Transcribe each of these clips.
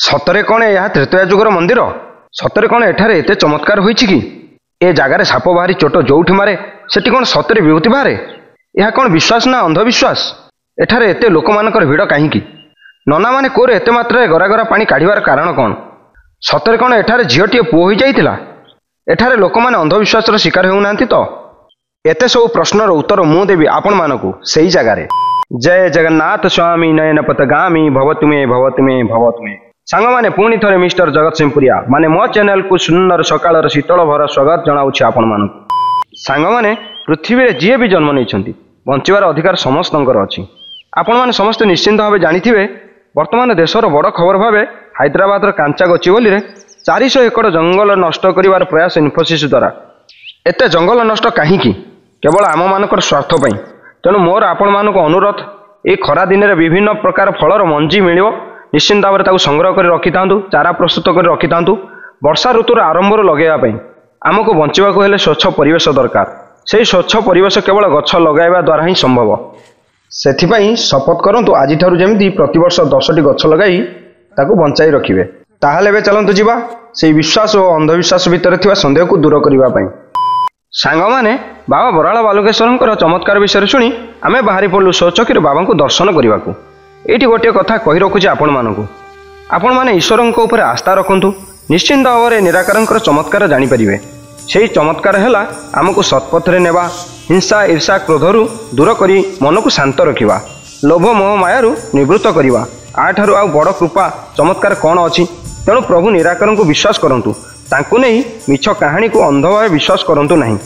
सतरे कौन यह त्रेतया जुगर मंदिर सतरे कौन एठारे एते चमत्कार होईछि कि ए जगार साप बाहरी चोट जोठी मारे सेठी कौन सतरे विभूति बाहरे यह कौन विश्वास ना अंधविश्वास एठारे एते लोक मानकर भिड़ कहीं नना माने कोरे एते मात्रा गरा गरा पानी काढ़िबार कारण कौन सतरे कौन एठारे झीलटीए पुओ होई जाइतिला एठारे लोक माने अंधविश्वासर शिकार होउनांती तो एते सब प्रश्नर उत्तर मु देवी आपण मानकु सेही जगारे। जय जगन्नाथ स्वामी नयन पथगामी भवतुमे भवतुमे भवतुमे। सांग माने पुणी थरे मिस्टर जगत सिंहपुरिया माने मो चैनल को सुंदर सकाळर शीतल भर स्वागत जनाउछि आपण मानकु। सांग माने पृथ्वी रे जे भी जन्म नैछंती बंचिबार अधिकार समस्तंकर अछि। आपण माने समस्त निश्चिंत भावे जानिथिबे वर्तमान देशर बड़ खबर भावे हैदराबाद कांचा गचिबोली रे 400 एकड़ जंगल नष्ट करिवार प्रयास इन्फोसिस द्वारा। एते जंगल नष्ट काहे की केवल आम मानकर स्वार्थ पई। तेणु मोर आपण मानक अनुरोध ए खरा दिन रे विभिन्न प्रकार फलर मंजी मिलिबो निश्चिंत भाव ताकू संग्रह कर रखि थांतु चारा प्रस्तुत कर रखि थांतु। वर्षा ऋतुर आरंभ लगेवा पई आमको बंचिबाको हेले स्वच्छ परिवेश दरकार। सेही स्वच्छ परिवेश केवल गछ लगाइबा द्वारा ही संभव। सेथिपाई शपथ करंतु आजि ठारु जेमिति प्रतिवर्ष 10टी गछ लगाई ताकू बंचाई रखिबे। ताहाले बे चलंतु जिबा सेही विश्वास और अंधविश्वास भितर थिबा संदेह को दूर करिबा पई। सांग माने बाबा बराळ बालुकेश्वरंकर चमत्कार विषय सुनी आमे बाहरी पड़लु शौचकीर बाबा को दर्शन करने। एटी गोटे कथा कही रखुचे आपण मानकु आपण माने ईश्वरंक उपरे आस्था रखंतु निश्चिंत भाव में निराकारंकर चमत्कार जानि परिबे। सेही चमत्कार हैला आमको सत्पथरे नेबा हिंसा ईर्षा क्रोधरु दूर करी मन को शांत रखिबा लोभ मोह मायारु निवृत्त करिबा। आठारु आउ बड़ कृपा चमत्कार कौन अछि। तेणु प्रभु निराकार को विश्वास करंतु तांकु नहीं मिछ कहानी को अंध भाव विश्वास करंतु नहीं।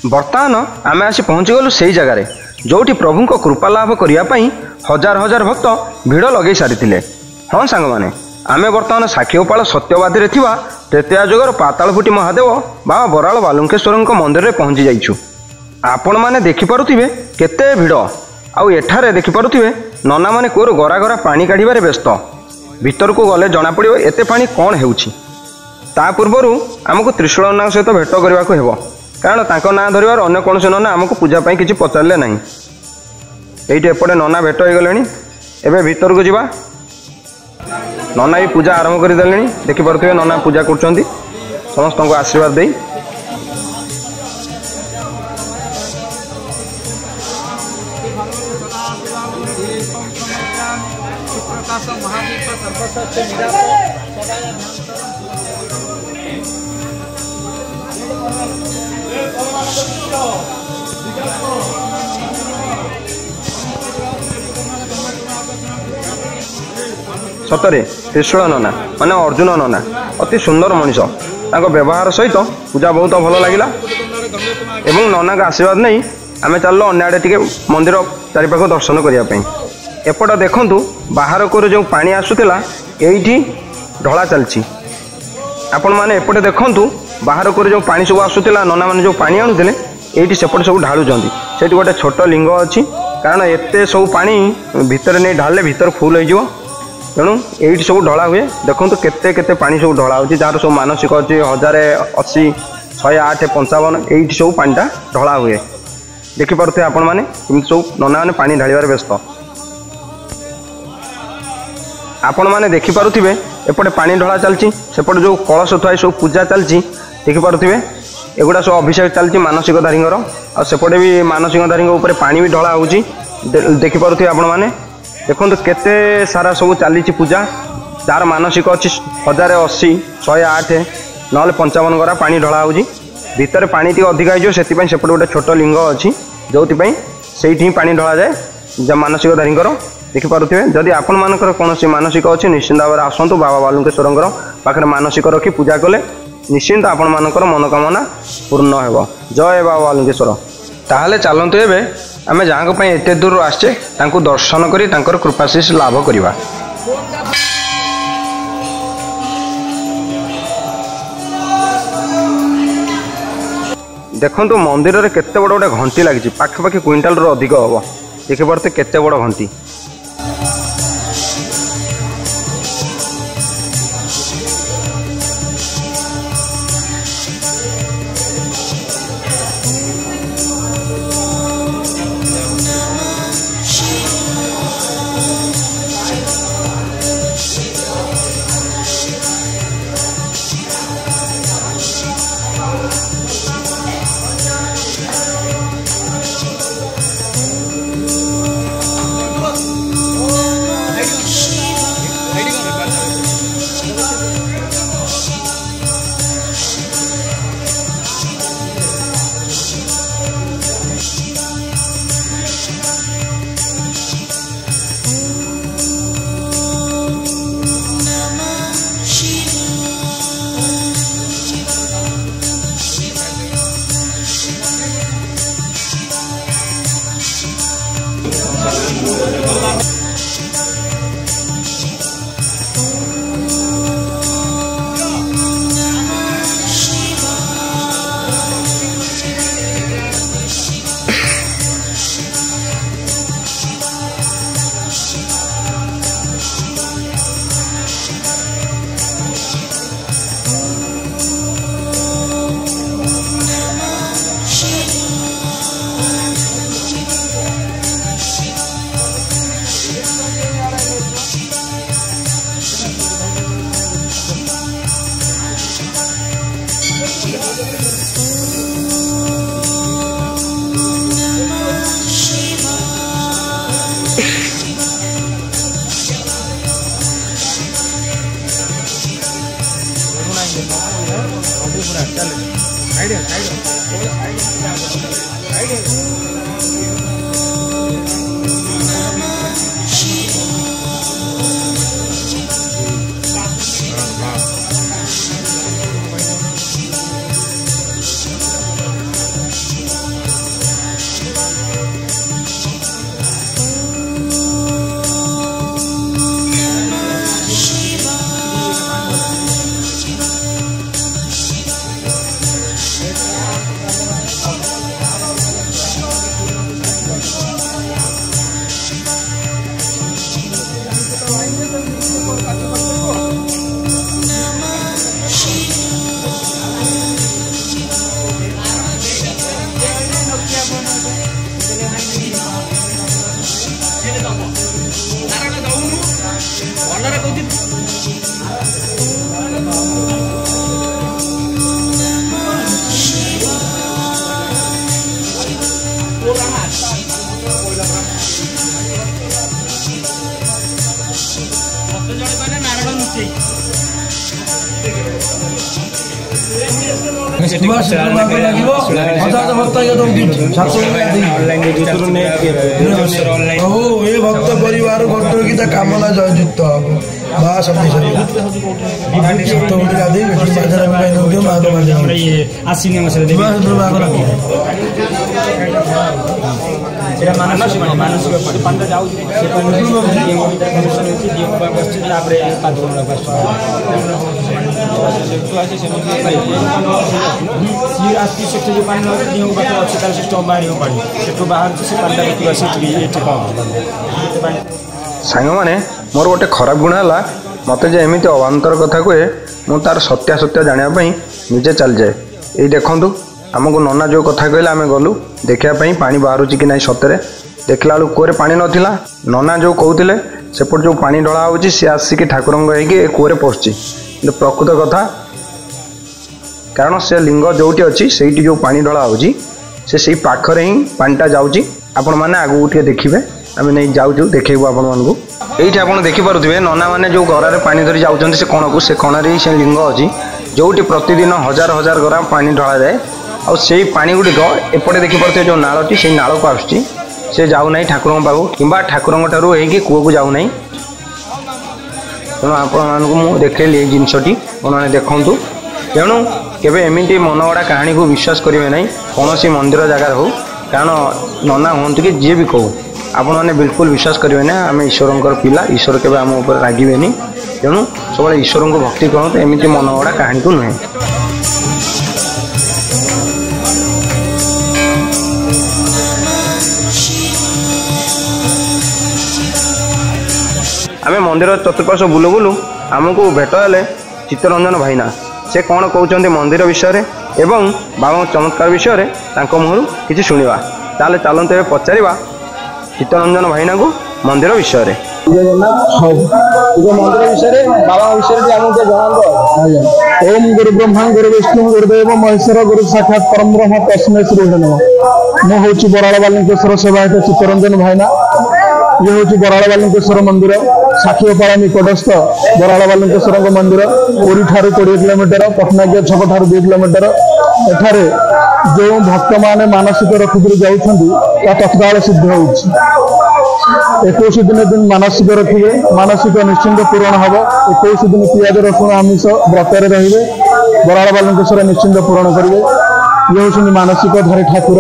बर्तमान आमे आसी पहुँची गलु से जगार जोटी प्रभु को कृपा लाभ करने हजार हजार भक्त भिड़ लगे सारी। हाँ सांग माने आमे बर्तमान साक्षीगोपाल सत्यवादी रे थिबा त्रेतया जुगर पातालफुटी महादेव बाबा बराळ बालुकेश्वर मंदिर रे पहुँची जाइछु। आपण माने देखि पारुथिबे केते भिड़ आउ एठारे देखि पारुथिबे नना माने कोर गरा गरा पानी काढिबारे व्यस्त। भीतर को गले जना पड़िबो एते पानी कौन हेउछि। ता पूर्वरु आमको त्रिशूल नना सहित भेट करबा को हेबो कारण तांको ना धरिबार अन्य कौन नना आमको पूजा पाई किछि पचारले नाही। एइटे एपटे नना भेट हो गलेनी एबे भीतर को जिबा नना भी पूजा आरंभ कर देले। देखि पारुथिबे नना पूजा करछंती समस्त को आशीर्वाद देई। सतरे त्रिशूल नना माने अर्जुन नना अति सुंदर मनीष व्यवहार सहित पूजा बहुत भल लगिला। एवं नना का आशीर्वाद नहीं आमे चलो अन्य आड़े टिके मंदिर चारिपाख दर्शन करने। एपट देखंतु बाहर को जो पानी आसुला एठी ढला चलछि। आपण माने एपटे देखंतु बाहर को जो पानी सब आसुला नना माने जो पानी आणुथिले एठी सेपट सब ढालुचंती। सेठी गोटे छोट लिंग अछि कारण एते सब पानी भितर नहीं ढाले भीतर फुल हो। तेणु ये सब ढला हुए देखो केते केते पानी सब ढला होची जार सब मानसिक अच्छी 1080 108 55 ये सब पानीटा ढला हुए। देखिपे आपण मैंने सब नना मैंने पानी ढालिबार व्यस्त। आपण मैंने देखिपे एपटे पानी ढला चलती सेपटे जो कलश थुआ सब पूजा चलती देखिपे एगुड़ा सब अभिषेक चलती मानसिकधारी सेपटे भी मानसिकधारी उपर पानी भी ढला होची देखिपे आपण मैंने देखो केते सारा सब चली पूजा जार मानसिक अच्छी 1080 108 ना 55 गरा पानी ढला होची भितर पानी टी अधिका हो सेपटे गोटे छोट लिंग अच्छी जो से पानी ढला जाए मानसिकधारी देखिपे जदि आपण मानकर कौन मानसिक अच्छी निश्चिंत भाव में आसतु बाबा बालुकेश्वर पाखे मानसिक रखी पूजा कले निश्चिंत आपण मानकर मनोकामना पूर्ण हो। जय बाबा बालुकेश्वर। ताहले चलतु एबे आमे जहाँ एते दूर आसचे तांको दर्शन करी तांकर कृपाशीष लाभ करिबा। देखंतु मंदिर रे केते बड़ गोटे घंटी लगी पाखापाखि क्विंटाल रू अधिक हम देखिपे केते बड़ घंटी। भक्त परिवार भक्त गीता कामना जययुक्त माँ सती सांग मैंने मोर गोटे खराब गुण है मत जे एमती अवान्तर कथा कहे मु तार सत्यासत्य जानापी निजे चल जाए। ये देखूँ आमको नना जो कथा कहले आम गलु देखापी पानी बाहर कि ना सतरे देखला बेलू कूरे पानी नाला नना जो कहते सेपट जो पानी ढला हो सी आसिक ठाकुर कूरे पशुची प्रकृत कथा कारण से लिंग जोटी अच्छी से जो पानी ढला होची से पाखरे ही पानीटा जाऊँगी आपण मैंने आगू टे देखिए आम नहीं जाऊँ देखू आपण मानू ये आप देखिपे नना मैंने जो गरारे पानी धरी जाऊँ से कण को से कणरे ही से लिंग अच्छी जोटी प्रतिदिन हजार हजार गरा पानी ढला जाए और से पानी गुड़िक एपटे देखिपे जो नाली से नाल को आसुच्ची से जाऊना ठाकुर पाक कि ठाकुर ठारू होगी कूआ को जाऊना तेणु आपण देखली जिनसटी आपने देखूँ तेणु केवे एमती मन गड़ा कहानी को विश्वास करेंगे ना कौन सी मंदिर जगार हो कारण नना हूँ कि जी भी कहू आपण मैंने बिल्कुल विश्वास करेंगे ना आम ईश्वर पिला ईश्वर केवे आम उपर रागिबेनी तेणु सब ईश्वर को भक्ति करूँ एमती मन गड़ा कहानी को नुहे। आम मंदिर चतुर्पार्श बुलू बुलू आमको भेट हेले चित्तरंजन भाईना से कौन कहते मंदिर विषय एवं बाबा चमत्कार विषय मुहर किसी शुणा ताले चलते पचारा चित्तरंजन भाईना को मंदिर विषय मंदिर विषय बाबा विषय आमको जनाब। ओम गुरु ब्रह्मा गुरु विष्णु गुरुदेव महेश्वर गुरु साक्षात परम ब्रह्म तस्मै श्री नमः। मु हूँ बराड़ बालिकेश्वर सेवायत चित्तरंजन भाईना। ये हूँ बराड़ बालिकेश्वर मंदिर साक्षीपाड़ा निकटस्थ बराड़ बालिकेश्वर मंदिर पुरी ठारू 20 किलोमीटर पटनायक छक ठारू 2 किलोमीटर एठारे जो भक्त माने मानसिक रखिक जाऊँगी तत्काल सिद्ध हो 21 दिन मानसिक रखिए मानसिक निश्चिंत पूरण हम 21 दिन पियाज रसुण आमिष व्रतर रे बराड़ बालिकेश्वर निश्चिंत पूरण करेंगे। ये हूँ मानसिक धारी ठाकुर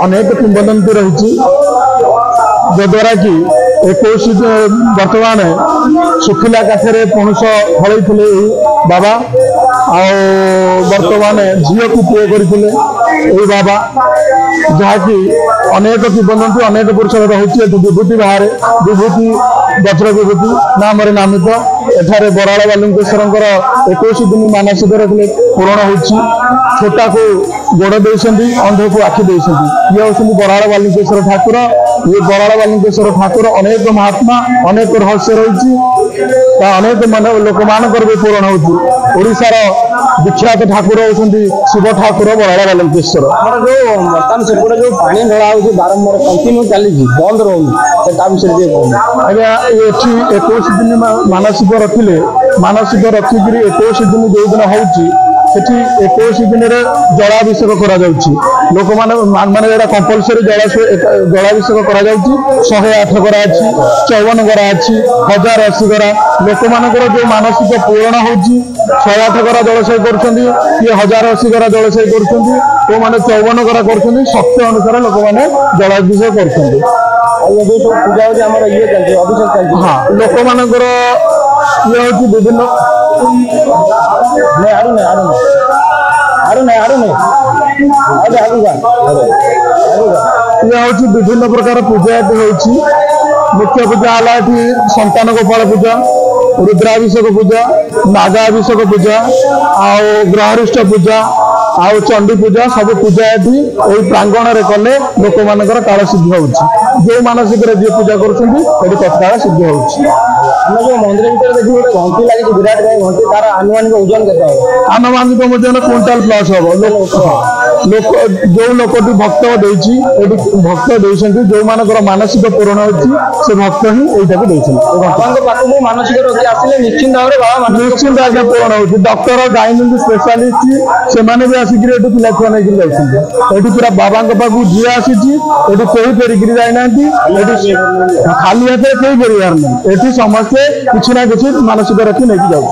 अनेक किंवदंती रही जद्वारा कि 21 बर्तमान सुखिला काठे पणुष फल बाबा बर्तमान झील को पुओ करते बाबा जहाँकि अनेक किंवदंती अनेक पुरुष रही विभूति बाहर विभूति वज्र विभूति नाम नामित एठारे बराड़ बालिकेश्वर 21 दिन मानसिक रखले पूरण हो छोटा को गोड़ देते अंध को आखि देते ये हूँ बराड़ बालिकेश्वर ठाकुर। ये बराड़ बालिकेश्वर ठाकुर अनेक महात्मा अनेक रहस्य रही अनेक लोक मान भी पूरण होशार विख्यात ठाकुर होती शिव ठाकुर बराड़ बालिकेश्वर जो बर्तमान सेपटे जो पानी ढला हो बारंबार कंटिन्यू चली बंद रोचे आज्ञा ये 21 दिन मानसिक रखिले मानसिक रखिक 21 दिन जो दिन होती 21 दिन जलाभिषेक लोक मैंने कंपलसरी जलाभिषेक 108 गरा अच्छी 54 गरा अच्छी 1080 गरा लोक मानकर जो मानसिक पूरण हो 108 गरा जलशय कर 1080 गरा जलशय कर मैंने 54 गरा कर सत्य अनुसार लोक मैंने जलाभिषेक कर पूजा होमर ये चलती अभिषेक चलती हाँ लोक मानकर ये हूँ विभिन्न ये हूँ विभिन्न प्रकार पूजा होती मुख्य पूजा है संतान गोपाल पूजा रुद्राभिषेक पूजा नागाभिषेक पूजा ग्रहरिष्ठ पूजा आउ चंडी पूजा सब पूजा ये प्रांगण में कले लोक मानकर काल सिद्ध हो जो मानसिक जी पूजा कर तत्काल सिद्ध हो जो मंदिर भीतर देखिए गोटे घंटी लगी विराट घंटी तार आनुमानिक ओजन के आनुमानिक ओजन क्विंटाल प्लस हम लोक जो लोकटी भक्त देती भक्त देते जो मानकर मानसिक पूरण होती भक्त ही यहाँ मानसिक रोगी आसिले निश्चिंत भाव में निश्चिंत आज्ञा पूरण होती डॉक्टर गाइनिक स्पेशलिस्ट से भी आसिक पिला छुआ नहीं जाती पूरा बाबा पाक जी आसी कहीं फेरिक जाना खाली हाथ कहीं फेरबार नहीं ये समस्ते किसी ना किसी मानसिक रखी नहीं जाऊँ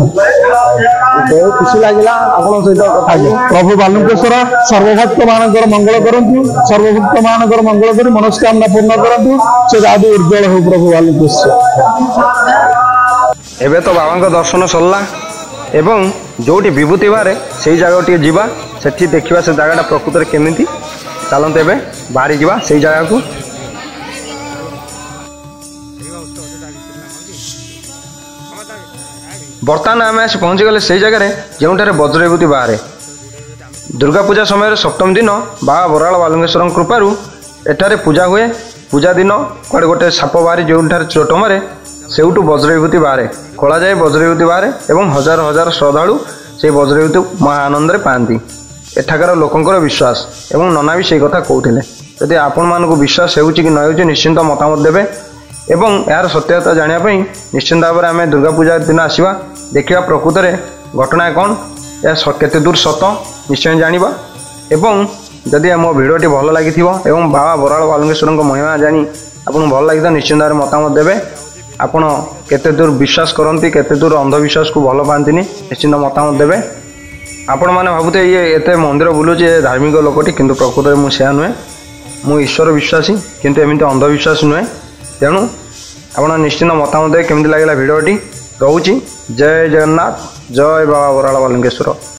बहुत खुशी लगे आप सहित प्रभु बालुकेश्वर सर्वभक्त मानकर मंगल करंतु सर्वभक्त मानकर मंगल कर मनस्कामना पूर्ण करंतु से जादू उज्जवल हो प्रभु बालुकेश्वर। एबे तो बाबा दर्शन सरला एवं जोटी विभूति बारे से जगह टे जीवा सेठी देखिबा से जगह प्रकृत में केमिति चलते एबे बाहरी जीवा से जगह को बर्तमान आम आस पहुँचीगले से जगह जो वज्र विभूति बाहर दुर्गा पूजा समय सप्तम दिन बाबा बराड़ बालुकेश्वर कृपारू एठारे पूजा हुए पूजा दिन कड़े गोटे साप बाहरी जो चोट मारे सेठू वज्र विभूति बाहर खोल जाए वज्र विभूति बाहर एवं हजार हजार श्रद्धालु সেই ବଜ୍ରବିଦ୍ୟୁତ ମହା ଆନନ୍ଦରେ ପାଆନ୍ତି। ଏଠାକାର ଲୋକଙ୍କର ବିଶ୍ୱାସ ଏବଂ ନନା ବି ସେଇ କଥା କହୁଥିଲେ। ଯଦି ଆପଣମାନଙ୍କୁ ବିଶ୍ୱାସ ହେଉଛି କି ନ ହେଉଛି ନିଶ୍ଚିନ୍ତ ମତାମତ ଦେବେ ଏବଂ ଏହାର ସତ୍ୟତା ଜାଣିବା ପାଇଁ ନିଶ୍ଚିନ୍ତ ଭାବରେ ଆମେ ଦୁର୍ଗା ପୂଜା ଦିନ ଆସିବା, ଦେଖିବା ପ୍ରକୃତରେ ଘଟଣା କ'ଣ, ଏହା କେତେ ଦୂର ସତ ନିଶ୍ଚୟ ଜାଣିବା। ଏବଂ ଯଦି ମୋ ଭିଡ଼ିଓଟି ଭଲ ଲାଗିଥିବ ଏବଂ ବାବା ବରାଳ ବାଲୁଙ୍କେଶ୍ୱରଙ୍କ ମହିମା ଜାଣି ଆପଣଙ୍କୁ ଭଲ ଲାଗିଥିବ ନିଶ୍ଚିନ୍ତ ଭାବରେ ମତାମତ ଦେବେ। ଆପଣ କେତେ ଦୂର ବିଶ୍ୱାସ କରନ୍ତି, କେତେ ଦୂର ଅନ୍ଧବିଶ୍ୱାସକୁ ଭଲ ପାଆନ୍ତିନି ନିଶ୍ଚିନ୍ତ ମତାମତ ଦେବେ। ଆପଣମାନେ ଭାବୁଥିବେ ଇଏ ଏତେ ମନ୍ଦିର ବୁଲୁଛି, ଏ ଧାର୍ମିକ ଲୋକଟି, କିନ୍ତୁ ପ୍ରକୃତରେ ମୁଁ ସେୟା ନୁହେଁ। ମୁଁ ଈଶ୍ୱର ବିଶ୍ୱାସୀ, କିନ୍ତୁ ଏମିତି ଅନ୍ଧବିଶ୍ୱାସ ନୁହେଁ। ତେଣୁ ଆପଣ ନିଶ୍ଚିନ୍ତ ମତାମତ ଦେବେ କେମିତି ଲାଗିଲା ଭିଡ଼ିଓଟି। ରହୁଛି। ଜୟ ଜଗନ୍ନାଥ, ଜୟ ବାବା ବରାଳ ବାଲୁଙ୍କେଶ୍ୱର।